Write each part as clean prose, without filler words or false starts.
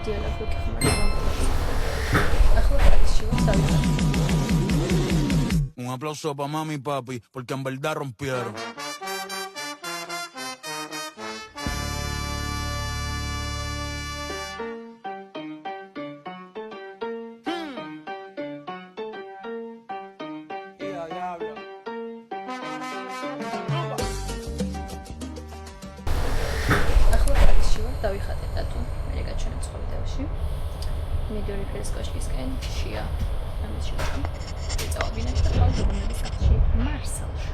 Dialogue Un aplauso para mami y papi, porque en verdad rompieron. დავიხატეთ დატო მერეკა ჩვენ ცხოვრებაში მედიორი ფერის კოშკისკენ შია ამის შეჭამ წავაბინეთ და თავდაპირველად სახში მარსელში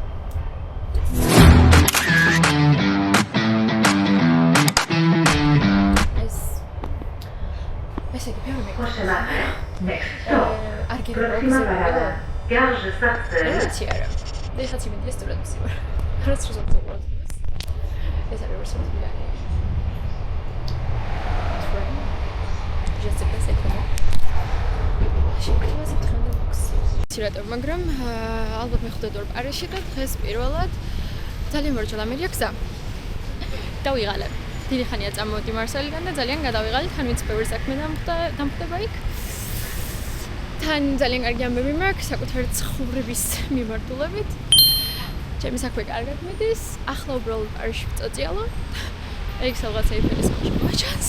ესე იგი პირველი არგენტინა Gare Sarcelles. Tiara. Deci ați venit este vreo zi. Arăți ce s-a întâmplat. Este are vreo să fie. Just a bit second. Și cum să trăim box. Sirată, მაგრამ ალბათ მეხუთე დორ პარიზში და დღეს პირველად ძალიან მორჩა ამერიკა. დავიღალე. დიდი ხანია წამოვედი მარსელიდან და ძალიან გადავიღალე თან ვინც ბევრი საქმე დამხდება იქ. თან ძალიან კარგი ამბები მაქვს საკუთარი ცხოვრების მიმართულებით. ჩემი საქმე კარგად მიდის. ახლა უბრალოდ პარიზში ვწოწიალო. ეგ სადღაც ეიფელის კოშკი მოაჩანს.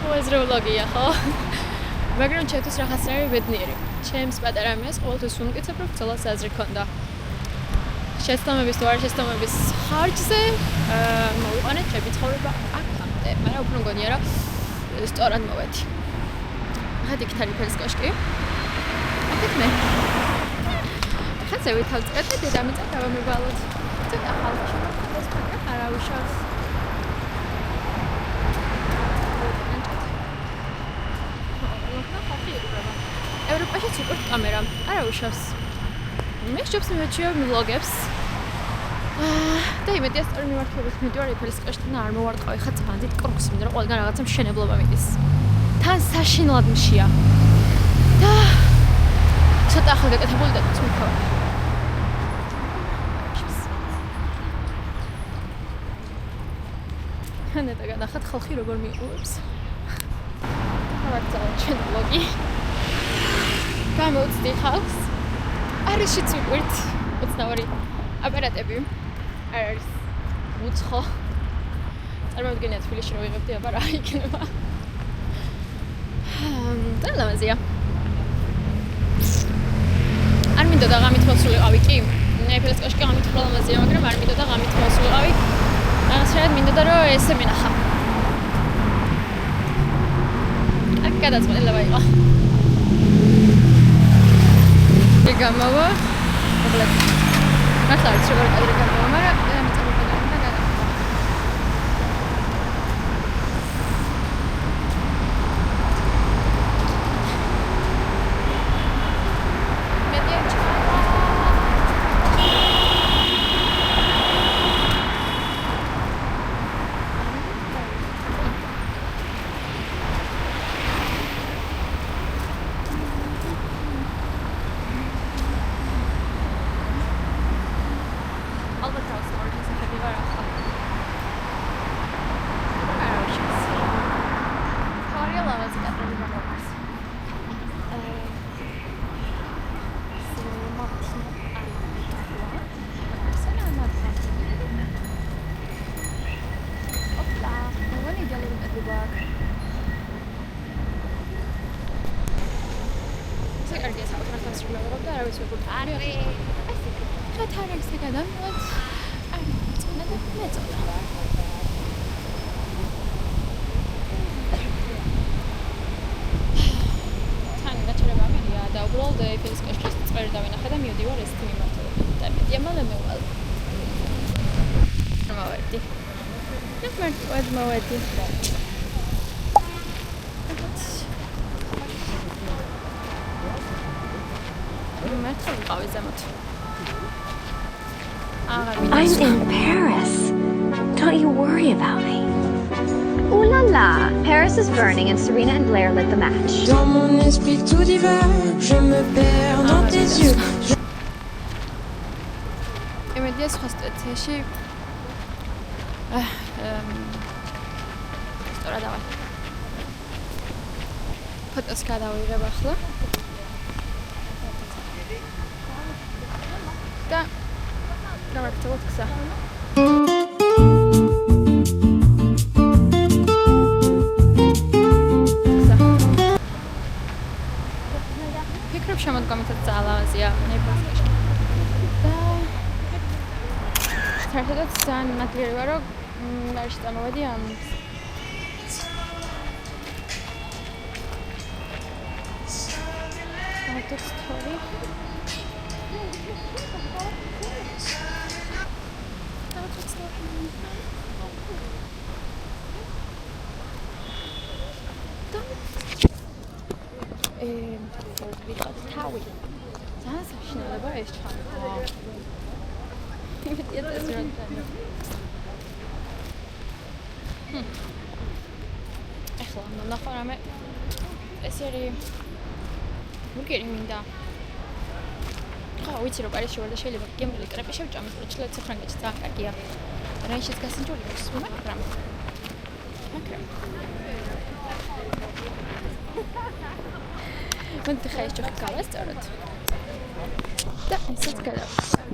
უაზრო ვლოგია ხო? მაგრამ ჩემთვის რაღაცნაირი ბედნიერი. ჩემს პატარა მეს ყოველთვის უმკიცებ რომ ბრძოლას აზრი ქონდა. შეცდომების თუ არ შეცდომების ხარჯზე მოვიყვანეთ ჩემი ცხოვრება აქამდე. მაგრამ უფრო მგონია რომ სწორად მოვედი. ხეთ იქ თალი ფერის კოშკი. აქეთ მე. ხეთ ზევით ავწერ და დედამიწა დავამებალოთ. ცოტა ხალხი შემოხდეს მაგრამ არავიშავს. ევროპაში სუპერტ კამერა არავიშავს. მე შობს მეჩიო ვლოგებს. და იმედია სწორი მიმართულებით მიდივარ ეფელის კოშკიდან არ მოვარტყავი ხა ძანდით კრუქს მინდა რომ ყველგან რაღაცა მშენებლობა მიდის. თან საშინლად მშია. და ცოტა ახლა გაკეთებული და წმიქავ. ხანეტა განახათ ხალხი როგორ მიიღებს. ხარაგზავა ჩვენ ვლოგი. გამოვწდი ხალხს. არიშიც ვიყვირთ 22 აპარატები. არ არის უცხო. წარმოვიდგინე თბილისში რომ ვიღებდი აბა რა იქნება. და ლამაზია. არ მინდოდა ღამით მოსულიყავი კი. ეფელის კოშკი ღამით უფრო ლამაზია, მაგრამ არ მინდოდა ღამით მოსულიყავი. რაღაცნაირად მინდოდა რომ ესე მინახა. აქ გადაწყვეტილება იყო. გამავა. მოკლედ. მართლა არ შეიძლება კადრი გამავა, მაგრამ მე წამოვედი და გადავიდა. მოვედი. I'm in Paris. Don't you worry about me. Ooh la la, Paris is burning and Serena and Blair lit the match. Dans mon esprit tout divin, je me perds dans tes yeux. იმედია სხვა სიტუაციაში სწორად ავალ. ფოტოს გადავიღებ ახლა. და გავაკეთოთ გზა. ფიქრობ შემოდგომითაც ძალავაზია ნებასკაში. და საერთოდაც ძალიან მადლიერება ვარ, რომ მაშინ წამოვედი ამ story. ვიყავ თავი. ძალიან საშინელება ეს ჩანდა. იმედია ეს რა თქმა. ახლა ნახო რამე ეს არის ბურგერი მინდა. ხო, ვიცი რომ პარიზში ვარ და შეიძლება გემრიელი კრეპი შევჭამოთ, რომ ჩილეც ფრანგეთში ძალიან კარგია. რაიშიც გასინჯული აქვს, მაგრამ მანთ ხა ეს ჯოხი გავასწოროთ. და ესეც გადავიდეთ.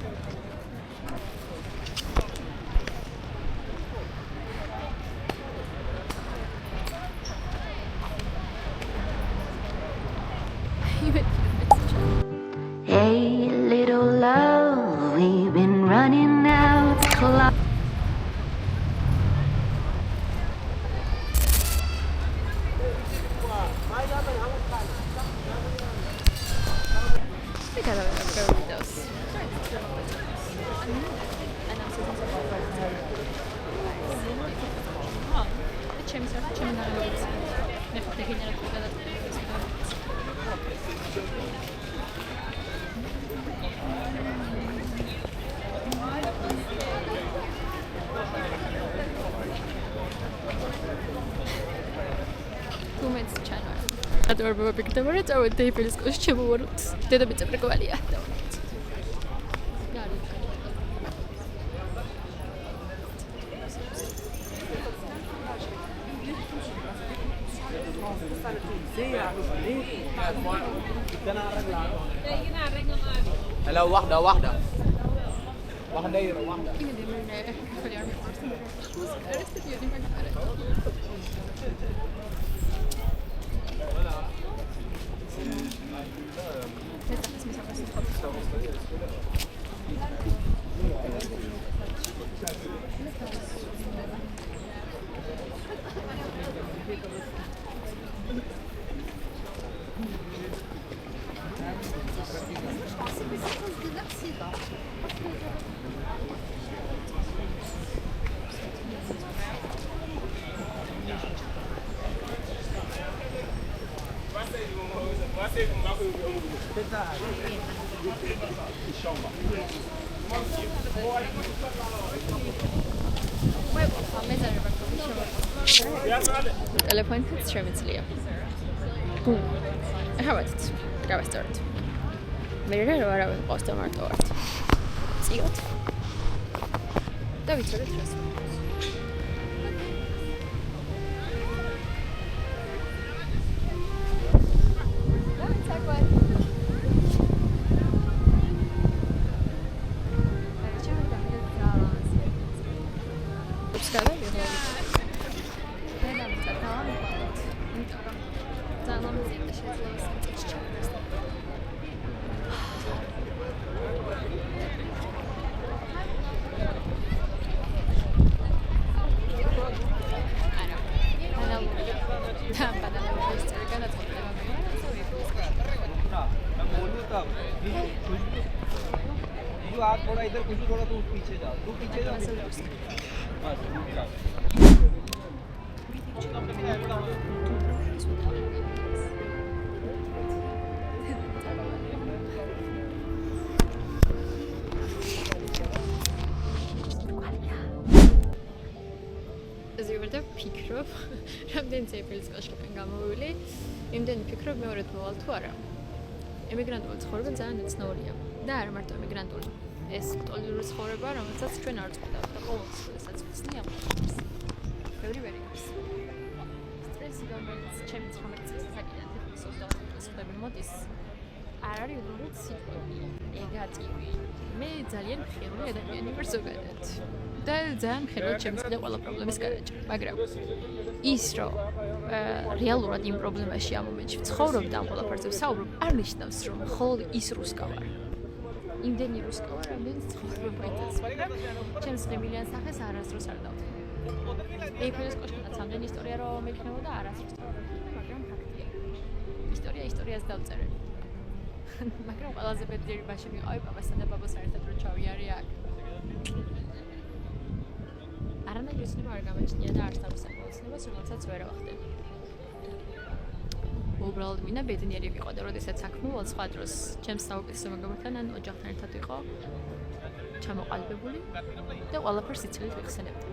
Hey, little love, we've been running out clock. Adorable picture, but it's our day for this question. Did a bit of Regalia. Hello, واحدة واحدة دايرة واحدة. Telefonიც შემიძლია. ბუმ. ახავთ. გავასწორეთ. მე რა არავინ ყავს და მარტო ვართ. წიოთ. და ვიცოდეთ რას. आप थोड़ा इधर कुछ थोड़ा तू पीछे जा तू पीछे जा ეს ვერდა ფიქრობ, რამდენი წელს კაშკიდან გამოვილი, იმდენი ფიქრობ მეორედ მოვალ თუ არა. ემიგრანტული ცხოვრება ძალიან უცნაურია და არა მარტო ემიგრანტული. ეს ტოლერული ცხოვრება, რომელსაც ჩვენ არ წყვეტავთ და ყოველთვის შესაძლოა ამ ხალხს. ბევრი ვერ იგებს. რომელიც ჩემი 19 წლის საკითხი თითქოს 22 წლის ხდები მოდის. არ არის უბრალოდ სიტყვები, ნეგატივი. მე ძალიან მხიარული ადამიანი ვარ ზოგადად. და ძალიან მხიარულად შემიძლია ყველა პრობლემის გადაჭრა, მაგრამ ის რომ რეალურად იმ პრობლემაში ამ მომენტში ვცხოვრობ და ამ ყველაფერზე ვსაუბრობ, არ ნიშნავს რომ მხოლოდ ის რუსკა ვარ. იმდენი რუსკა ვარ, რამდენიც ცხოვრობ მაინც, მაგრამ ჩემს ღიმილიან სახეს არასდროს არ დავთვალე. ეიფელის კოშკიდანაც ამდენი ისტორია რომ მექნებოდა არასდროს დავთვალე, მაგრამ ფაქტია. ისტორიას დავწერე. მაგრამ ყველაზე ბედნიერი მაშინ ვიყავი პაპასთან და ბაბასთან ერთად რომ ჩავიარე აქ. არანაირი ცნება არ გამაჩნია და არც თავის საკმაოცნებას, რომელსაც ვერ ავახდენ. უბრალოდ მინდა ბედნიერი ვიყო და როდესაც აქ მოვალ სხვა დროს ჩემს საუკეთესო მეგობრთან ან ოჯახთან ერთად ვიყო ჩამოყალიბებული და ყველაფერს სიცილით ვიხსენებდი.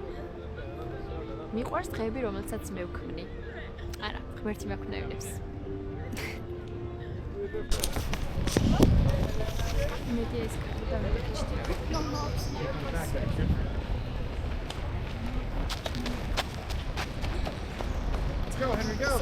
მიყვარს დღეები, რომელსაც მე ვქმნი. არა, ღმერთი მაქვნევინებს. მედი ეს კარტა დავიჭირო. Go, Henry, go.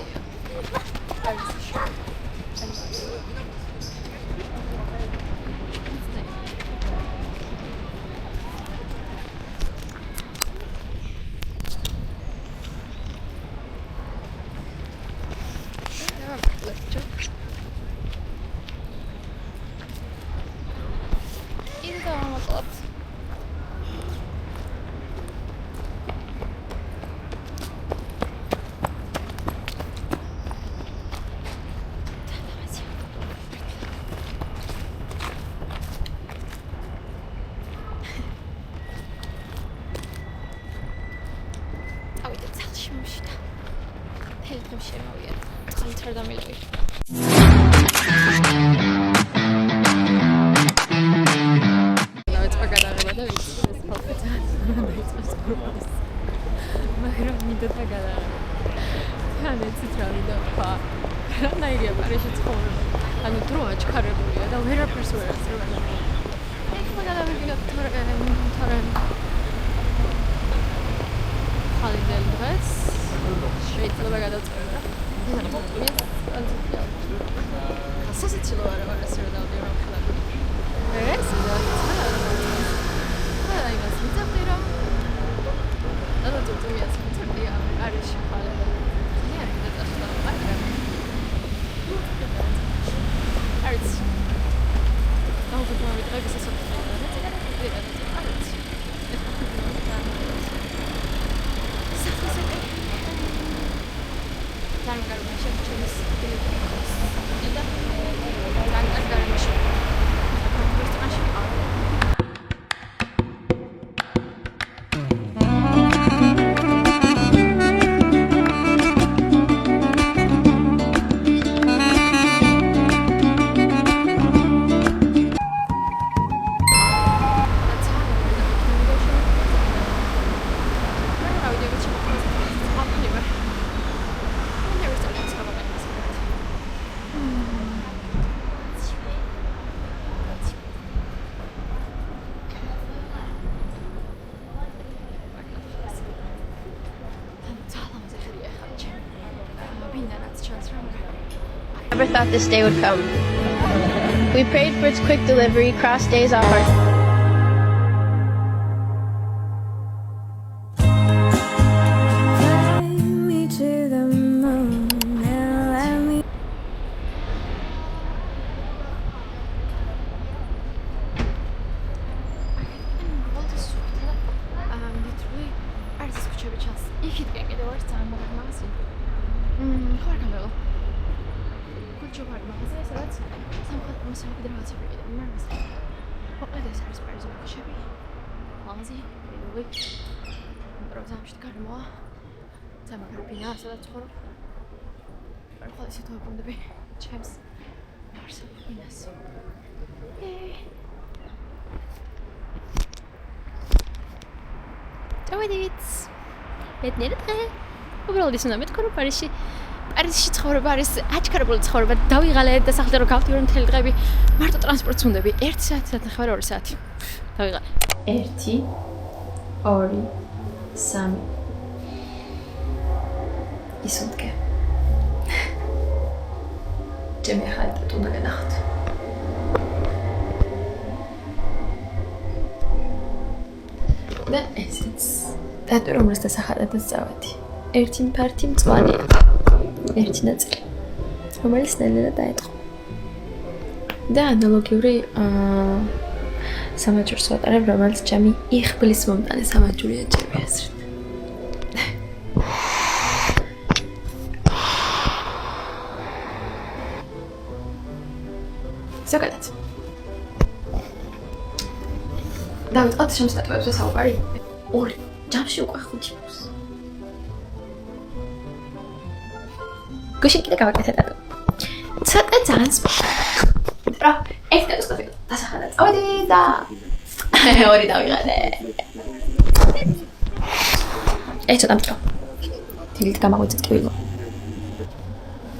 მაგრამ მინდოდა გადააყენა. თან ეცით რა მინდა ვქვა. რანაირია პარიზში ცხოვრება. ანუ დრო აჩქარებულია და ვერაფერს ვერ აცრება. ეგ მაგალითად თორემ ხალიდელ დღეს შეიძლება გადავწერო. სასაცილო არა მაგას რა დავდიო რა ხალხი. ეს და აი მას მიწევდი რომ და თვითონაც მიწევდი ამ პარიზში ხალხი. მე არ გადაწყვეტა მაგრამ არც დავუბრუნდი დღეს სასაცილო და არც Never thought this day would come. We prayed for its quick delivery, crossed days off our... უბრალოდ ის უნდა მეთქვა რომ პარიზში ცხოვრება არის აჩქარებული ცხოვრება დავიღალე და სახლე რომ გავდივარ მთელი დღეები მარტო ტრანსპორტს უნდები 1 საათი საათნახევარი 2 საათი დავიღალე 1 2 3 ის უდგე ჩემი ახალი ტატუ უნდა განახოთ. და ესეც ტატუ რომელს დასახადადაც წავედი. ერთი ფართი მწვანეა. ერთი ნაწილი. რომელიც ნელ-ნელა დაეთყო. და ანალოგიური სამაჯურს ვატარებ, რომელიც ჩემი იხბლის მომტანი სამაჯურია ჩემი აზრით. ზოგადად. დავიწყოთ შემსტატუებზე საუბარი. ორი ჯამში უკვე 5 აქვს. გუშინ კიდე გავაკეთე ტატუ. ცოტა ძალიან რა, ეს ტატუს ყავი. დასახადა წავედი და ორი დავიღალე. ეს ცოტა მტრო. თილით გამაღვიძეთ ტკბილო.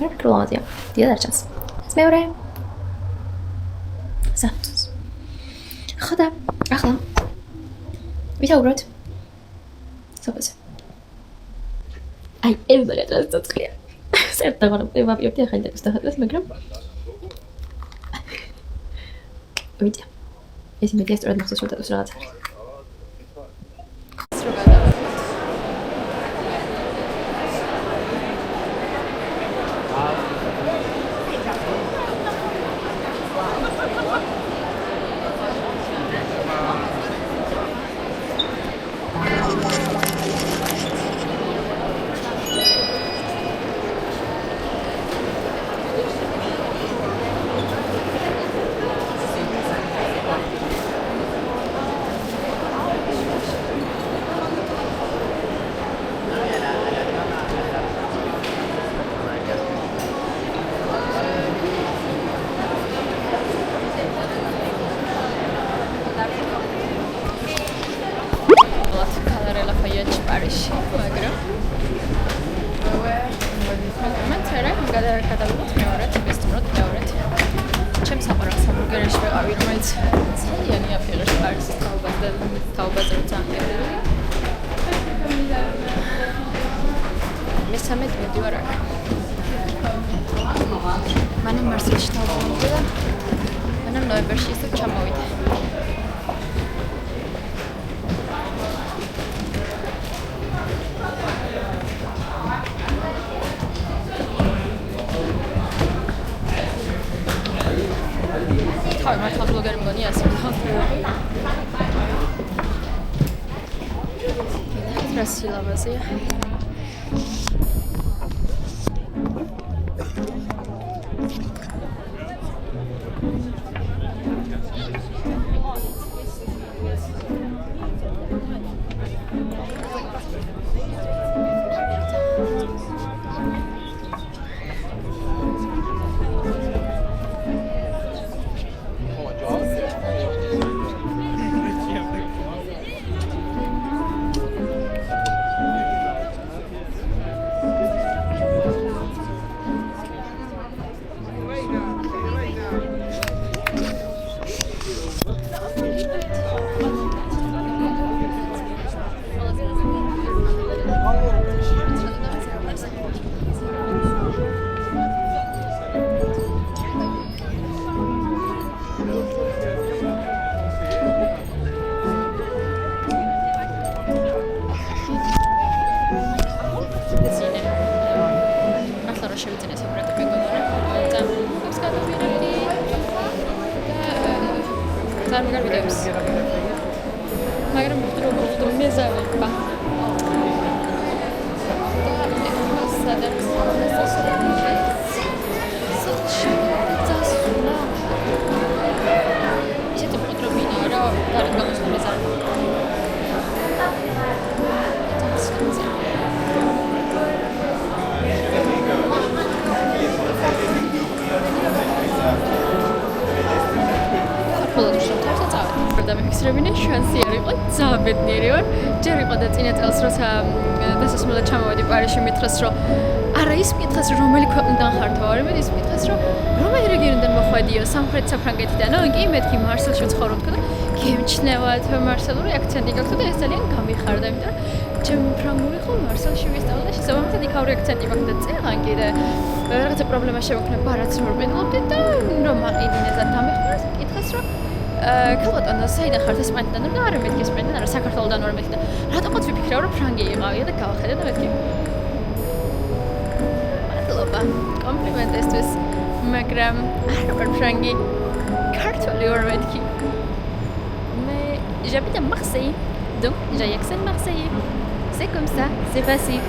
მე ვფიქრობ, დია დარჩენს. ეს მეორე. ზამთრს. ხოდა, ახლა. ვისაუბროთ. სოფელზე. აი, ევაგა დასწრია. საერთოდ ვაპირებდი ახალი ტატუს დახატვას, მაგრამ ვიცი. ეს იმედია სწორად მახსოვს რომ ტატუს რაღაც არის. მანამ მარსელში თავმოვიდა და მანამ ნოემბერში ისევ ჩამოვიდა. თავი მართლა ბლოგერი მგონი ასე ხალხია. რა სილამაზეა. შანსი არ იყო, ძალიან ბედნიერი ვარ. ჯერ იყო და წინა წელს როცა დასასრულად ჩამოვედი პარიზში, მითხრეს რომ არა ის მითხრეს რომ რომელი ქვეყნიდან ხარ თუ არა, მე ის მითხრეს რომ რომელი რეგიონიდან მოხვედიო, სამხრეთ საფრანგეთიდან. კი მეთქი მარსელში ვცხოვრობ თქო და გემჩნევათ მარსელური აქცენტი გაქვს და ეს ძალიან გამიხარდა, იმიტომ რომ ჩემი ფრანგული ხო მარსელში ვისწავლე და შესაბამისად იქაური აქცენტი მაქვს და წეღან კიდე რაღაცა პრობლემა შემოქმნება, რაც რომ ვეძლებდი და რომ აყიდინეზე დამეხმარეს, მკითხეს რომ ქალბატონო, საიდან ხართ ესპანეთიდან? და არა მეთქი ესპანეთიდან, არა საქართველოდან ვარ მეთქი და რატოღაც ვიფიქრე რომ ფრანგი იყავია და გავახედე და მეთქი. მადლობა კომპლიმენტისთვის, მაგრამ არა ვარ ფრანგი. ქართველი ვარ მეთქი. J'habite à Marseille, donc j'ai accès à Marseille. C'est comme ça, c'est facile.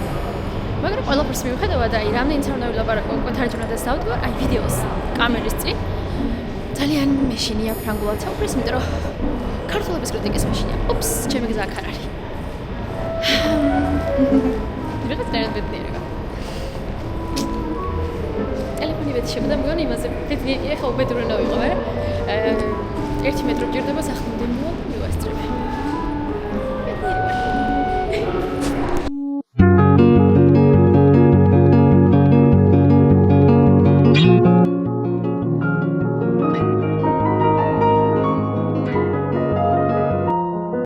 მაგრამ ყველაფერს მივხედავ და აი რამდენი წარმოვიდი ლაპარაკო უკვე თარჯმნა და დავდგარ აი ვიდეოს კამერის წინ ძალიან მეშინია ფრანგულად საუბრის იმიტომ რომ ქართულების კრიტიკის მეშინია ოპს ჩემი გზა აქ არ არის რაღაც დაერბეთნიერება ტელეფონი ვეთშება და მგონი იმაზე ვეთნი ეხა უბედურა ვიყავ 1 მეტრო გჭირდება სახლამდე